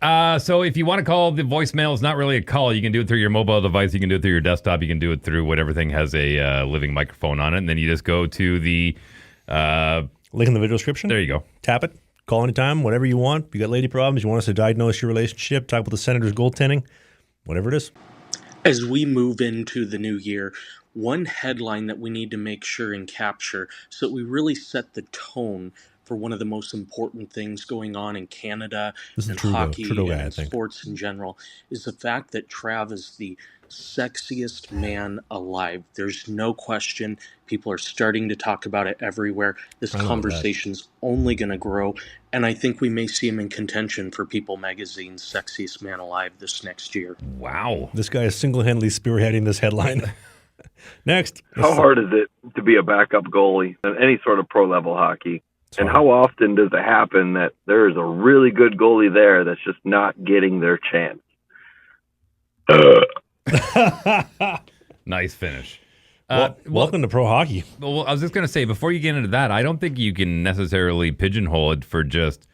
So if you want to call, the voicemail is not really a call. You can do it through your mobile device. You can do it through your desktop. You can do it through whatever thing has a living microphone on it. And then you just go to the... link in the video description. There you go. Tap it. Call anytime, whatever you want. You got lady problems, you want us to diagnose your relationship, talk about the Senators' goaltending, whatever it is. As we move into the new year, one headline that we need to make sure and capture so that we really set the tone for one of the most important things going on in Canada and hockey and sports in general is the fact that Trav is the sexiest man alive. There's no question. People are starting to talk about it everywhere. This conversation's only going to grow, and I think we may see him in contention for People Magazine's Sexiest Man Alive this next year. Wow. This guy is single-handedly spearheading this headline. Next. How hard is it to be a backup goalie in any sort of pro-level hockey? And how often does it happen that there is a really good goalie there that's just not getting their chance? Nice finish. Welcome to pro hockey. Well, I was just going to say, before you get into that, I don't think you can necessarily pigeonhole it for just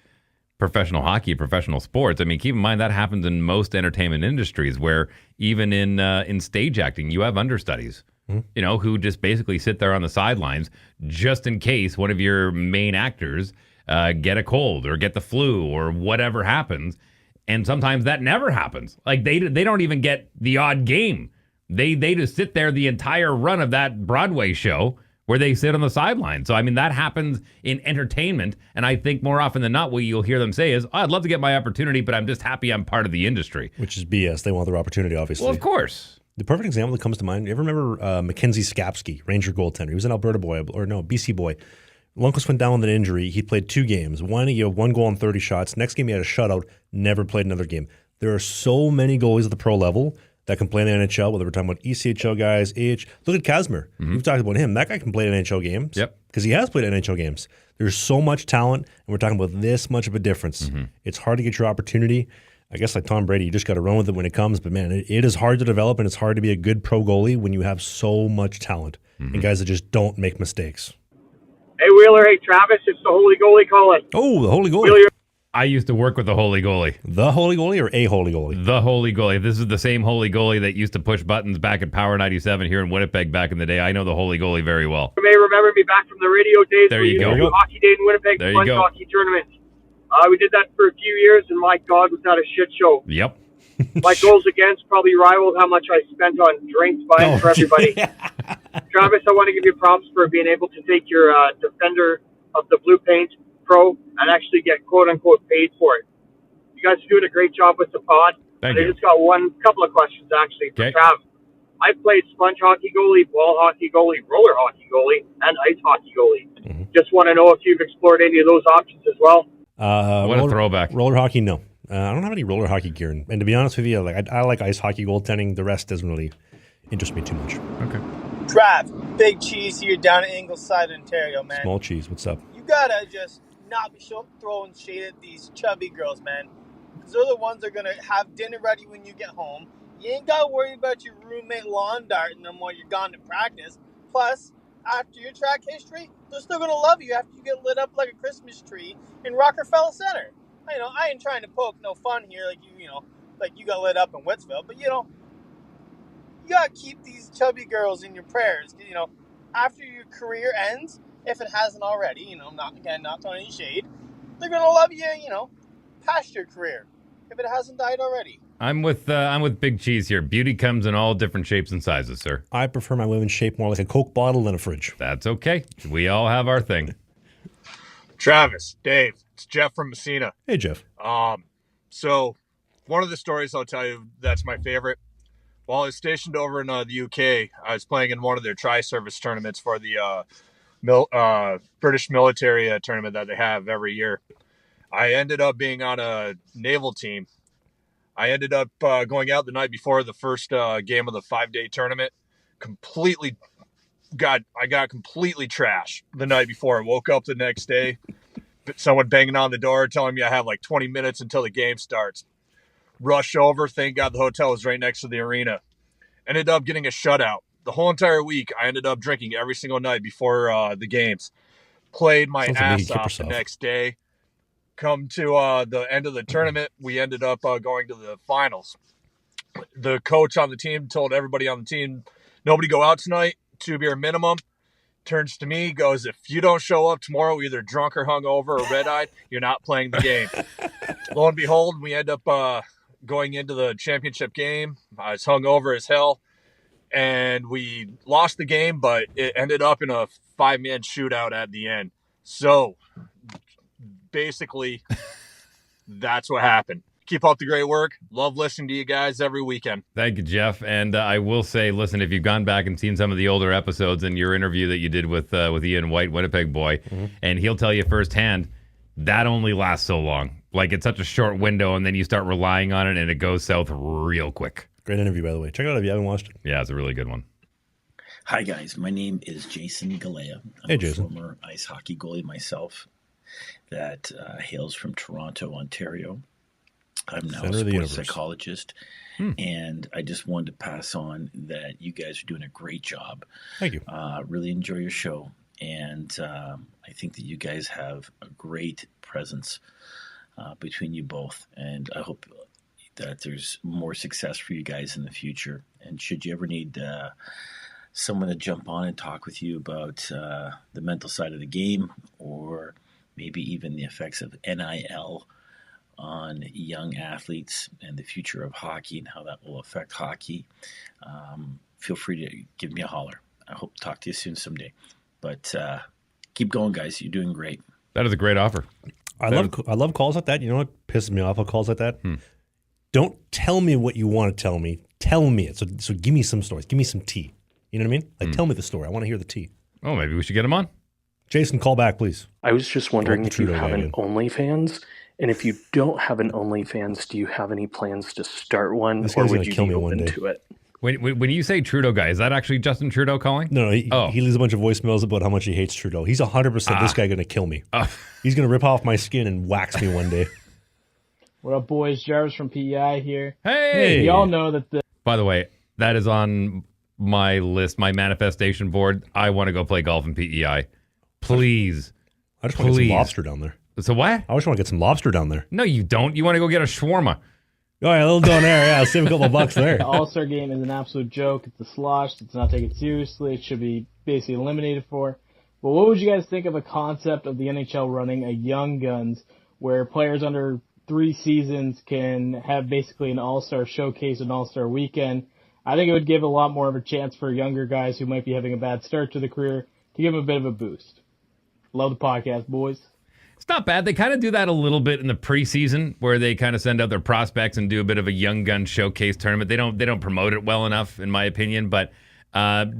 professional hockey, professional sports. I mean, keep in mind that happens in most entertainment industries where even in stage acting, you have understudies. You know, who just basically sit there on the sidelines just in case one of your main actors get a cold or get the flu or whatever happens. And sometimes that never happens. Like they don't even get the odd game. They just sit there the entire run of that Broadway show where they sit on the sidelines. So, I mean, that happens in entertainment. And I think more often than not, what you'll hear them say is, oh, I'd love to get my opportunity, but I'm just happy I'm part of the industry. Which is BS. They want their opportunity, obviously. Well, of course. The perfect example that comes to mind, you ever remember Mackenzie Skapski, Ranger goaltender? He was an Alberta boy, or no, BC boy. Lundqvist went down with an injury. He played 2 games. One, he had 1 goal on 30 shots. Next game, he had a shutout. Never played another game. There are so many goalies at the pro level that can play in the NHL, whether we're talking about ECHL guys, Look at Kazmir. We've talked about him. That guy can play in NHL games. Yep. Because he has played in NHL games. There's so much talent, and we're talking about this much of a difference. It's hard to get your opportunity. I guess like Tom Brady, you just got to run with it when it comes. But, man, it is hard to develop, and it's hard to be a good pro goalie when you have so much talent and guys that just don't make mistakes. Hey, Wheeler. Hey, Travis. It's the Holy Goalie calling. Oh, the Holy Goalie. Wheeler. I used to work with the Holy Goalie. The Holy Goalie or a Holy Goalie? The Holy Goalie. This is the same Holy Goalie that used to push buttons back at Power 97 here in Winnipeg back in the day. I know the Holy Goalie very well. You may remember me back from the radio days. There you go. Hockey Day in Winnipeg, There you fun go. hockey tournament. We did that for a few years, and my God, was that a shit show. Yep. My goals against probably rivaled how much I spent on drinks buying for everybody. Travis, I want to give you props for being able to take your Defender of the Blue Paint Pro and actually get quote-unquote paid for it. You guys are doing a great job with the pod. Thank you. I just got couple of questions, actually, for Trav. I played sponge hockey goalie, ball hockey goalie, roller hockey goalie, and ice hockey goalie. Just want to know if you've explored any of those options as well. What a throwback. Roller hockey, no. I don't have any roller hockey gear. And to be honest with you, like I like ice hockey goaltending. The rest doesn't really interest me too much. Okay. Trav, Big Cheese here down in Ingleside, Ontario, man. Small cheese, what's up? You gotta just not be throwing shade at these chubby girls, man. Because they're the ones that are gonna have dinner ready when you get home. You ain't gotta worry about your roommate lawn darting them while you're gone to practice. Plus, after your track history, they're still gonna love you after you get lit up like a Christmas tree in Rockefeller Center. I ain't trying to poke no fun here, like you got lit up in Witsville, but you gotta keep these chubby girls in your prayers. After your career ends, if it hasn't already, not throwing any shade, they're gonna love you, past your career, if it hasn't died already. I'm with Big Cheese here. Beauty comes in all different shapes and sizes, sir. I prefer my women shaped more like a Coke bottle than a fridge. That's okay. We all have our thing. Travis, Dave, it's Jeff from Messina. Hey, Jeff. So one of the stories I'll tell you that's my favorite. While I was stationed over in the UK, I was playing in one of their tri-service tournaments for the British military tournament that they have every year. I ended up being on a naval team. I ended up going out the night before the first game of the 5-day tournament. I got completely trashed the night before. I woke up the next day, someone banging on the door telling me I have like 20 minutes until the game starts. Rush over. Thank God the hotel was right next to the arena. Ended up getting a shutout. The whole entire week, I ended up drinking every single night before the games. Played my ass off the next day. come to the end of the tournament, we ended up going to the finals. The coach on the team told everybody on the team, nobody go out tonight, 2-beer minimum. Turns to me, goes, if you don't show up tomorrow, either drunk or hungover or red-eyed, you're not playing the game. Lo and behold, we end up going into the championship game. I was hungover as hell, and we lost the game, but it ended up in a 5-man shootout at the end. So basically, that's what happened. Keep up the great work. Love listening to you guys every weekend. Thank you, Jeff. And I will say, listen, if you've gone back and seen some of the older episodes and your interview that you did with Ian White, Winnipeg boy, and he'll tell you firsthand, that only lasts so long. Like, it's such a short window, and then you start relying on it, and it goes south real quick. Great interview, by the way. Check it out if you haven't watched it. Yeah, it's a really good one. Hi, guys. My name is Jason Galea. I'm Hey, a Jason. former ice hockey goalie myself that hails from Toronto, Ontario. I'm now Center a of the sports universe. psychologist, and I just wanted to pass on that you guys are doing a great job. Thank you. Really enjoy your show, and I think that you guys have a great presence between you both, and I hope that there's more success for you guys in the future. And should you ever need someone to jump on and talk with you about the mental side of the game, or maybe even the effects of NIL on young athletes and the future of hockey and how that will affect hockey, feel free to give me a holler. I hope to talk to you soon someday. But keep going, guys. You're doing great. That is a great offer. I love calls like that. You know what pisses me off about calls like that? Don't tell me what you want to tell me. Tell me it. So give me some stories. Give me some tea. You know what I mean? Like, tell me the story. I want to hear the tea. Oh, maybe we should get him on. Jason, call back, please. I was just wondering if you Trudeau have guy an in. OnlyFans, and if you don't have an OnlyFans, do you have any plans to start one, This or guy's would gonna you kill be me one open day. to it? When you say Trudeau guy, is that actually Justin Trudeau calling? No, he leaves a bunch of voicemails about how much he hates Trudeau. He's 100% this guy going to kill me. He's going to rip off my skin and wax me one day. What up, boys? Jarvis from PEI here. Hey! Y'all know that the By the way, that is on my list, my manifestation board. I want to go play golf in PEI. Please. I just want to get some Please. lobster down there. So what? I just want to get some lobster down there. No, you don't. You want to go get a shawarma. Oh, yeah, a little down there. Yeah, save a couple of bucks there. All-Star game is an absolute joke. It's a slosh. It's not taken seriously. It should be basically eliminated for. But what would you guys think of a concept of the NHL running a Young Guns where players under 3 seasons can have basically an All-Star showcase, an All-Star weekend? I think it would give a lot more of a chance for younger guys who might be having a bad start to the career to give them a bit of a boost. Love the podcast, boys. It's not bad. They kind of do that a little bit in the preseason where they kind of send out their prospects and do a bit of a young gun showcase tournament. They don't promote it well enough, in my opinion. But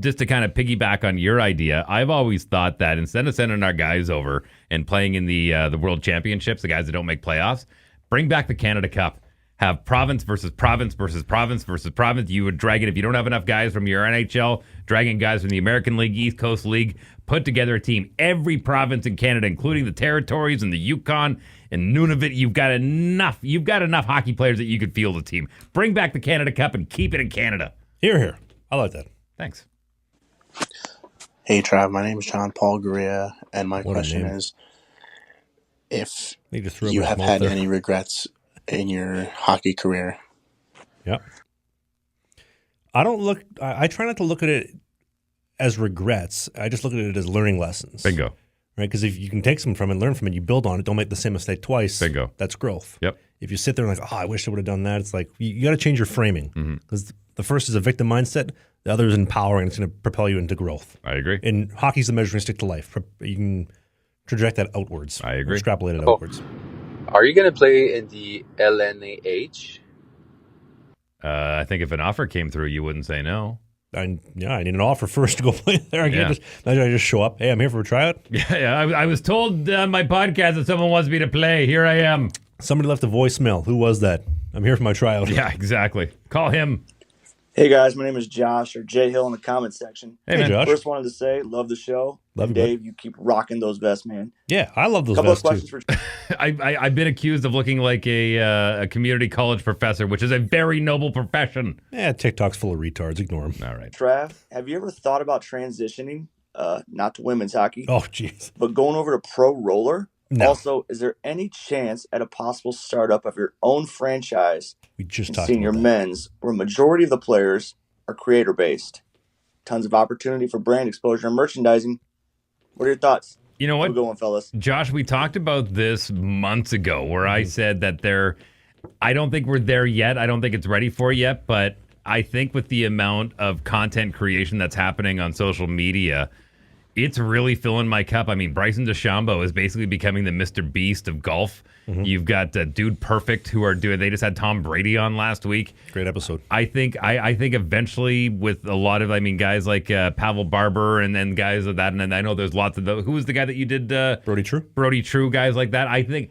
just to kind of piggyback on your idea, I've always thought that instead of sending our guys over and playing in the World Championships, the guys that don't make playoffs, bring back the Canada Cup. Have province versus province versus province versus province. You would drag it if you don't have enough guys from your NHL, dragging guys from the American League, East Coast League, put together a team. Every province in Canada, including the territories and the Yukon and Nunavut, you've got enough hockey players that you could field a team. Bring back the Canada Cup and keep it in Canada. Here. I like that. Thanks. Hey, Trav. My name is John Paul Guerrea, and my What a question name. is, if He just threw up you his have mouth had there. any regrets in your hockey career. Yep. I try not to look at it as regrets. I just look at it as learning lessons. Bingo. Right? Because if you can take some from it and learn from it, you build on it, don't make the same mistake twice. Bingo. That's growth. Yep. If you sit there and like, I wish I would have done that, it's like, you got to change your framing. Because the first is a victim mindset, the other is empowering. It's going to propel you into growth. I agree. And hockey's the measuring stick to life. You can traject that outwards. I agree. Extrapolate it outwards. Are you going to play in the LNAH? I think if an offer came through, you wouldn't say no. I need an offer first to go play there. I Yeah. can't I just show up. Hey, I'm here for a tryout. Yeah, I was told on my podcast that someone wants me to play. Here I am. Somebody left a voicemail. Who was that? I'm here for my tryout. Yeah, exactly. Call him. Hey guys, my name is Josh, or Jay Hill in the comment section. Hey, man. Josh. First wanted to say, love the show. Love And you, Dave, you keep rocking those vests, man. Yeah, I love those Couple vests of questions too. for I've been accused of looking like a community college professor, which is a very noble profession. Yeah, TikTok's full of retards. Ignore them. All right. Trav. Have you ever thought about transitioning, not to women's hockey, Oh, jeez. but going over to pro roller? No. Also, is there any chance at a possible startup of your own franchise We just in talked senior about that. men's where a majority of the players are creator-based? Tons of opportunity for brand exposure and merchandising. What are your thoughts? You know Have what? a good one, fellas. Josh, we talked about this months ago where I said that I don't think we're there yet. I don't think it's ready for it yet, but I think with the amount of content creation that's happening on social media, it's really filling my cup. I mean, Bryson DeChambeau is basically becoming the Mr. Beast of golf. You've got Dude Perfect they just had Tom Brady on last week. Great episode. I think eventually with a lot of, guys like Pavel Barber and then guys of that, and then I know there's lots of those. Who was the guy that you did? Brody True. Brody True, guys like that. I think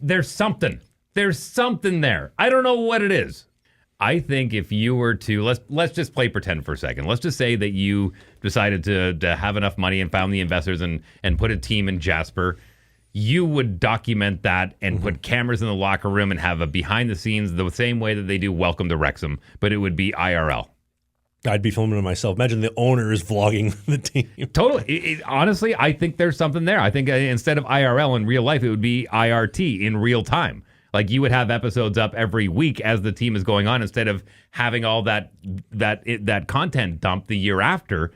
there's something. There's something there. I don't know what it is. I think if you were to let's just play pretend for a second. Let's just say that you decided to have enough money and found the investors and put a team in Jasper. You would document that and put cameras in the locker room and have a behind the scenes the same way that they do Welcome to Wrexham, but it would be IRL. I'd be filming it myself. Imagine the owner is vlogging the team. Totally. Honestly, I think there's something there. I think instead of IRL in real life, it would be IRT in real time. Like you would have episodes up every week as the team is going on instead of having all that content dump the year after.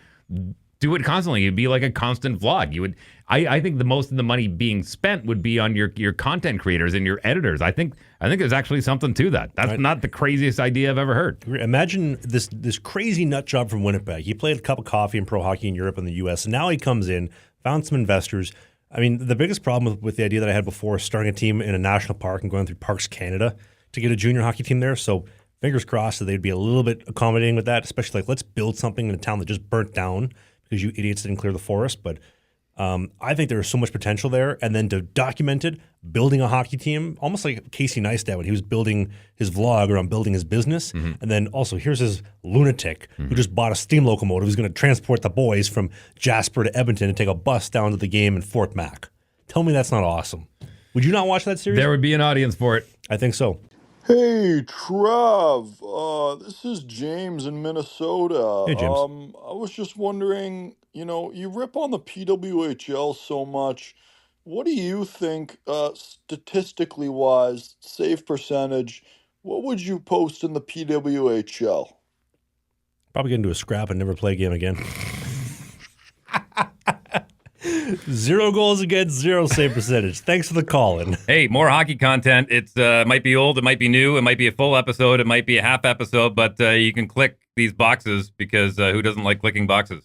Do it constantly. It'd be like a constant vlog. I think the most of the money being spent would be on your content creators and your editors. I think there's actually something to that. That's not the craziest idea I've ever heard. Imagine this crazy nut job from Winnipeg. He played a cup of coffee in pro hockey in Europe and the U.S. And now he comes in, found some investors. I mean, the biggest problem with the idea that I had before is starting a team in a national park and going through Parks Canada to get a junior hockey team there. So fingers crossed that they'd be a little bit accommodating with that, especially like let's build something in a town that just burnt down because you idiots didn't clear the forest. But I think there is so much potential there. And then to document it, building a hockey team, almost like Casey Neistat when he was building his vlog around building his business. And then also here's his lunatic who just bought a steam locomotive who's going to transport the boys from Jasper to Edmonton and take a bus down to the game in Fort Mac. Tell me that's not awesome. Would you not watch that series? There would be an audience for it. I think so. Hey, Trav. This is James in Minnesota. Hey, James. I was just wondering, you rip on the PWHL so much. What do you think, statistically wise, save percentage, what would you post in the PWHL? Probably get into a scrap and never play a game again. 0 goals against, 0 save percentage. Thanks for the call-in. Hey, more hockey content. It's might be old, it might be new, it might be a full episode, it might be a half episode, but you can click these boxes because who doesn't like clicking boxes?